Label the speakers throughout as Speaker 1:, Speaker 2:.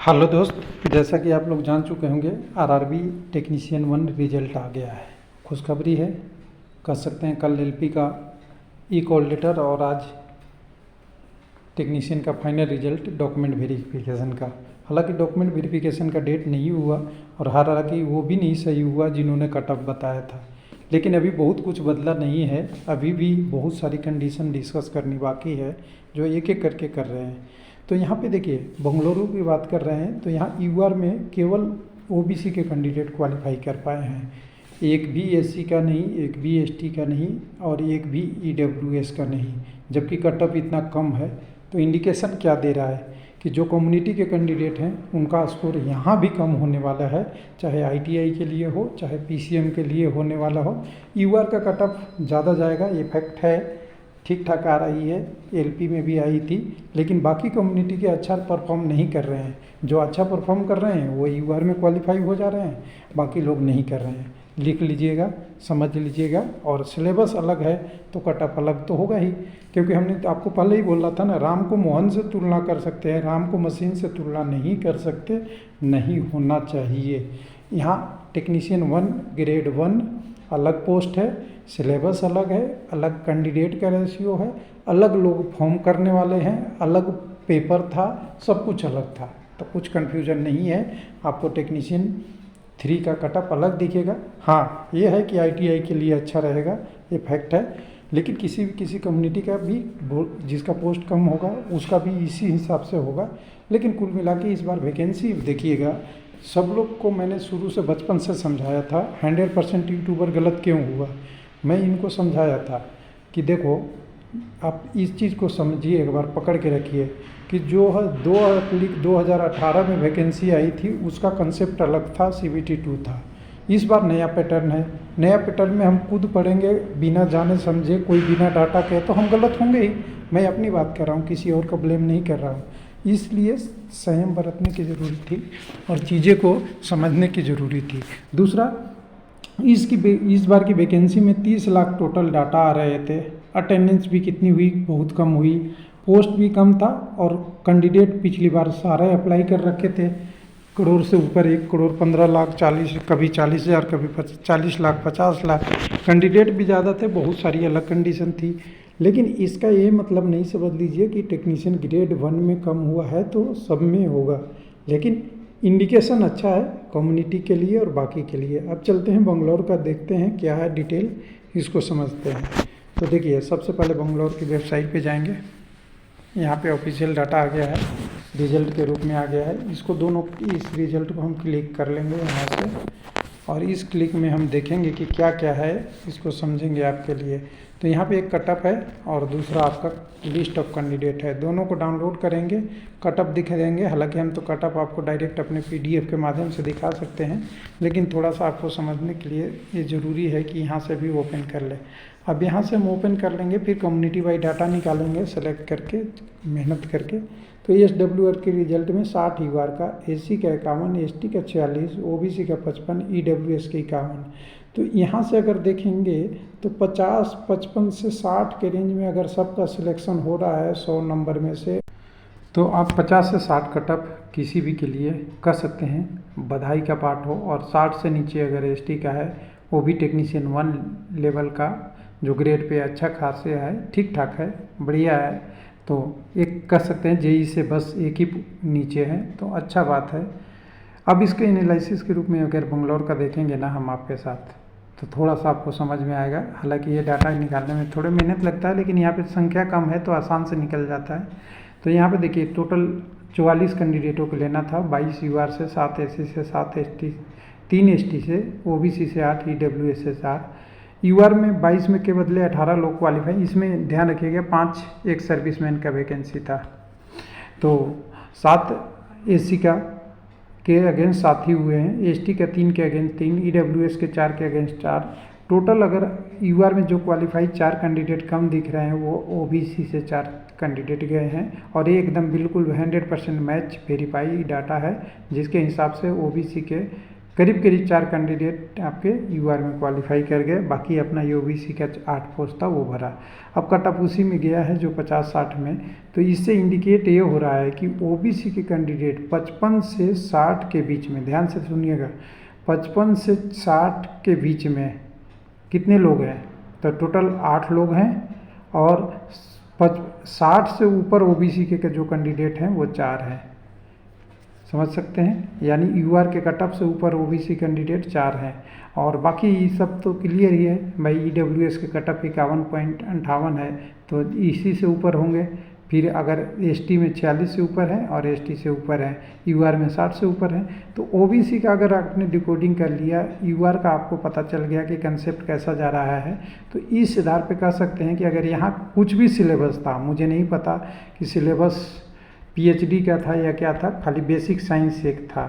Speaker 1: Hello दोस्त, जैसा कि आप लोग जान चुके होंगे आरआरबी टेक्नीशियन 1 रिजल्ट आ गया है। खुशखबरी है, कह सकते हैं। कल एलपी का ई कॉल लेटर और आज टेक्नीशियन का फाइनल रिजल्ट डॉक्यूमेंट वेरिफिकेशन का। हालांकि डॉक्यूमेंट वेरिफिकेशन का डेट नहीं हुआ और हालांकि वो भी नहीं सही हुआ जिन्होंने कट ऑफ बताया था, लेकिन अभी बहुत कुछ बदला नहीं है। अभी भी बहुत सारी कंडीशन डिस्कस करनी बाकी है जो एक एक करके कर रहे हैं। तो यहाँ पे देखिए, बेंगलुरु की बात कर रहे हैं तो यहाँ यूआर में केवल ओबीसी के कैंडिडेट क्वालिफाई कर पाए हैं। एक भी एससी का नहीं, एक भी एसटी का नहीं और एक भी ईडब्ल्यूएस का नहीं, जबकि कट ऑफ इतना कम है। तो इंडिकेशन क्या दे रहा है कि जो कम्युनिटी के कैंडिडेट हैं उनका स्कोर यहाँ भी कम होने वाला है, चाहे आईटीआई के लिए हो चाहे पीसीएम के लिए होने वाला हो। यूआर का कट ऑफ ज़्यादा जाएगा, ये फैक्ट है। ठीक ठाक आ रही है, एलपी में भी आई थी, लेकिन बाकी कम्युनिटी के अच्छा परफॉर्म नहीं कर रहे हैं। जो अच्छा परफॉर्म कर रहे हैं वो यूआर में क्वालिफाई हो जा रहे हैं, बाकी लोग नहीं कर रहे हैं। लिख लीजिएगा, समझ लीजिएगा। और सिलेबस अलग है तो कट ऑफ अलग तो होगा ही, क्योंकि हमने तो आपको पहले ही बोला था ना, राम को मोहन से तुलना कर सकते हैं, राम को मशीन से तुलना नहीं कर सकते, नहीं होना चाहिए। यहाँ टेक्नीशियन 1 ग्रेड 1 अलग पोस्ट है, सिलेबस अलग है, अलग कैंडिडेट का रेशियो है, अलग लोग फॉर्म करने वाले हैं, अलग पेपर था, सब कुछ अलग था। तो कुछ कन्फ्यूजन नहीं है। आपको टेक्नीशियन 3 का कटअप अलग दिखेगा। हाँ, ये है कि आईटीआई के लिए अच्छा रहेगा, ये फैक्ट है। लेकिन किसी कम्युनिटी का भी जिसका पोस्ट कम होगा उसका भी इसी हिसाब से होगा। लेकिन कुल मिला के इस बार वैकेंसी देखिएगा, सब लोग को मैंने शुरू से बचपन से समझाया था। 100% यूट्यूबर गलत क्यों हुआ, मैं इनको समझाया था कि देखो, आप इस चीज़ को समझिए, एक बार पकड़ के रखिए कि जो है 2018 में वैकेंसी आई थी उसका कंसेप्ट अलग था, सीबीटी 2 था। इस बार नया पैटर्न है। नया पैटर्न में हम खुद पढ़ेंगे बिना जाने समझे, कोई बिना डाटा के, तो हम गलत होंगे ही। मैं अपनी बात कर रहा हूँ, किसी और का ब्लेम नहीं कर रहा हूँ। इसलिए संयम बरतने की ज़रूरत थी और चीज़ें को समझने की ज़रूरी थी। दूसरा, इस बार की वैकेंसी में 30 लाख टोटल डाटा आ रहे थे। अटेंडेंस भी कितनी हुई, बहुत कम हुई। पोस्ट भी कम था और कैंडिडेट पिछली बार सारे अप्लाई कर रखे थे। करोड़ से ऊपर, 1 करोड़ 15 लाख, 40, कभी 40,000, कभी 40 लाख, 50 लाख कैंडिडेट भी ज़्यादा थे। बहुत सारी अलग कंडीशन थी, लेकिन इसका ये मतलब नहीं समझ लीजिए कि टेक्नीशियन ग्रेड 1 में कम हुआ है तो सब में होगा। लेकिन इंडिकेशन अच्छा है कम्युनिटी के लिए और बाकी के लिए। अब चलते हैं बंगलौर का, देखते हैं क्या है डिटेल, इसको समझते हैं। तो देखिए, सबसे पहले बंगलौर की वेबसाइट पे जाएंगे। यहाँ पे ऑफिशियल डाटा आ गया है, रिजल्ट के रूप में आ गया है। इस रिजल्ट को हम क्लिक कर लेंगे यहाँ से, और इस क्लिक में हम देखेंगे कि क्या क्या है, इसको समझेंगे आपके लिए। तो यहाँ पे एक कटअप है और दूसरा आपका लिस्ट ऑफ कैंडिडेट है। दोनों को डाउनलोड करेंगे, कटअप दिखा देंगे। हालांकि हम तो कटअप आपको डायरेक्ट अपने पीडीएफ के माध्यम से दिखा सकते हैं, लेकिन थोड़ा सा आपको समझने के लिए ये ज़रूरी है कि यहाँ से भी ओपन कर ले। अब यहाँ से हम ओपन कर लेंगे, फिर कम्युनिटी वाइज डाटा निकालेंगे सेलेक्ट करके, मेहनत करके। तो एसडब्ल्यूआर के रिजल्ट में 60 यूआर का, एससी का 51, एसटी का 46, ओबीसी का 55, ईडब्ल्यूएस के 51। तो यहाँ से अगर देखेंगे तो 50, 55 से 60 के रेंज में अगर सबका सिलेक्शन हो रहा है 100 नंबर में से, तो आप 50 से 60 कटअप किसी भी के लिए कर सकते हैं, बधाई का पार्ट हो। और 60 से नीचे अगर एसटी का है, वो भी टेक्नीशियन 1 लेवल का, जो ग्रेड पे अच्छा खासे है, ठीक ठाक है, बढ़िया है, तो एक कर सकते हैं। जेई से बस एक ही नीचे है, तो अच्छा बात है। अब इसके एनालिसिस के रूप में अगर बंगलौर का देखेंगे ना हम आपके साथ, तो थोड़ा सा आपको समझ में आएगा। हालांकि ये डाटा निकालने में थोड़ा मेहनत लगता है, लेकिन यहाँ पे संख्या कम है तो आसान से निकल जाता है। तो यहाँ पे देखिए, टोटल 44 कैंडिडेटों को लेना था, 22 यूआर से, 7 एससी से, 7 एसटी, 3 एसटी से, ओबीसी से 8, ईडब्ल्यूएस से 4। यूआर में 22 में के बदले 18 लोग क्वालिफाई। इसमें ध्यान रखिएगा 5 एक सर्विसमैन का वैकेंसी था। तो 7 एससी का के अगेंस्ट 7 ही हुए हैं, एसटी का 3 के अगेंस्ट 3, ईडब्ल्यूएस के 4 के अगेंस्ट 4। टोटल अगर यूआर में जो क्वालिफाई 4 कैंडिडेट कम दिख रहे हैं, वो ओबीसी से 4 कैंडिडेट गए हैं। और ये एकदम बिल्कुल 100% मैच वेरीफाई डाटा है, जिसके हिसाब से ओबीसी के करीब करीब 4 कैंडिडेट आपके यूआर में क्वालिफाई कर गए, बाकी अपना ओबीसी का 8 पोस्ट था वो भरा। अब कट ऑफ उसी में गया है जो 50-60 में। तो इससे इंडिकेट ये हो रहा है कि ओबीसी के कैंडिडेट 55 से 60 के बीच में, ध्यान से सुनिएगा, 55 से 60 के बीच में कितने लोग हैं, तो टोटल 8 लोग हैं, और 60 से ऊपर ओबीसी के जो कैंडिडेट हैं वो 4 हैं। समझ सकते हैं, यानी यूआर के कट ऑफ से ऊपर ओबीसी कैंडिडेट 4 हैं, और बाकी सब तो क्लियर ही है भाई। ईडब्ल्यूएस के कट ऑफ 51.58 है, तो इसी से ऊपर होंगे। फिर अगर एसटी में 46 से ऊपर है और एसटी से ऊपर है, यूआर में 60 से ऊपर है, तो ओबीसी का अगर आपने डिकोडिंग कर लिया, यूआर का आपको पता चल गया कि कंसेप्ट कैसा जा रहा है, तो इस आधार पे कह सकते हैं कि अगर यहाँ कुछ भी सिलेबस था, मुझे नहीं पता कि सिलेबस पीएचडी का था या क्या था, खाली बेसिक साइंस एक था,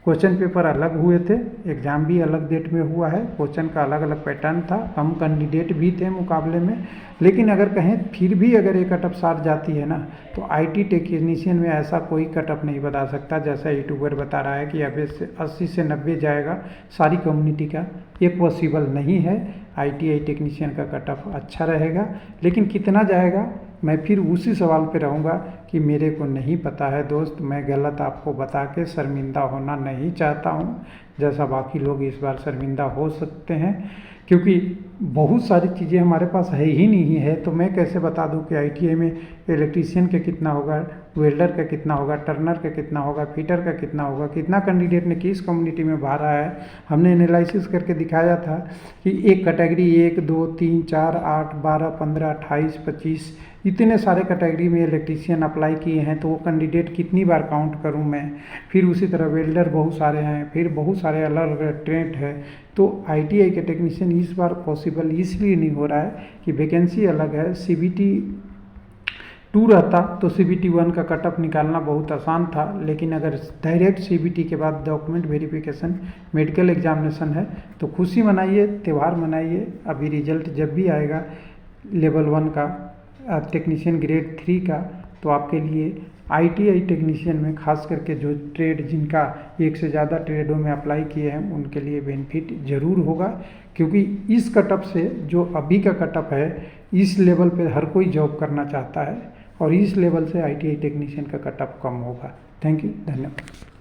Speaker 1: क्वेश्चन पेपर अलग हुए थे, एग्ज़ाम भी अलग डेट में हुआ है, क्वेश्चन का अलग अलग पैटर्न था, कम कैंडिडेट भी थे मुकाबले में, लेकिन अगर कहें फिर भी अगर ये कट ऑफ 60 जाती है ना, तो आईटी टेक्नीशियन में ऐसा कोई कट ऑफ नहीं बता सकता, जैसा यूट्यूबर बता रहा है कि अब 80 से 90 जाएगा सारी कम्युनिटी का, ये पॉसिबल नहीं है। आईटीआई टेक्नीशियन का कट ऑफ अच्छा रहेगा, लेकिन कितना जाएगा मैं फिर उसी सवाल पे रहूँगा कि मेरे को नहीं पता है दोस्त, मैं गलत आपको बता के शर्मिंदा होना नहीं चाहता हूँ, जैसा बाकी लोग इस बार शर्मिंदा हो सकते हैं, क्योंकि बहुत सारी चीज़ें हमारे पास है ही नहीं है। तो मैं कैसे बता दूं कि आईटीआई में इलेक्ट्रीशियन का कितना होगा, वेल्डर का कितना होगा, टर्नर का कितना होगा, फिटर का कितना होगा, कितना कैंडिडेट ने किस कम्युनिटी में भरा है। हमने एनालिसिस करके दिखाया था कि एक कैटेगरी 1, 2, 3, 4, 8, 12, 15, 28, 25 इतने सारे कैटेगरी में इलेक्ट्रीशियन अप्लाई किए हैं, तो वो कैंडिडेट कितनी बार काउंट करूं मैं। फिर उसी तरह वेल्डर बहुत सारे हैं, फिर बहुत सारे अलग अलग ट्रेड है। तो आईटीआई के टेक्नीशियन इस बार पॉसिबल इसलिए नहीं हो रहा है कि वैकेंसी अलग है। सीबीटी 2 रहता तो सीबीटी 1 का कट ऑफ निकालना बहुत आसान था, लेकिन अगर डायरेक्ट सीबीटी के बाद डॉक्यूमेंट वेरिफिकेशन मेडिकल एग्जामिनेशन है तो खुशी मनाइए, त्यौहार मनाइए। अभी रिजल्ट जब भी आएगा लेवल 1 का टेक्नीशियन ग्रेड 3 का, तो आपके लिए आईटीआई टेक्नीशियन में खास करके जो ट्रेड जिनका एक से ज़्यादा ट्रेडों में अप्लाई किए हैं उनके लिए बेनिफिट ज़रूर होगा, क्योंकि इस कटअप से जो अभी का कटअप है इस लेवल पे हर कोई जॉब करना चाहता है, और इस लेवल से आईटीआई टेक्नीशियन का कटअप कम होगा। थैंक यू, धन्यवाद।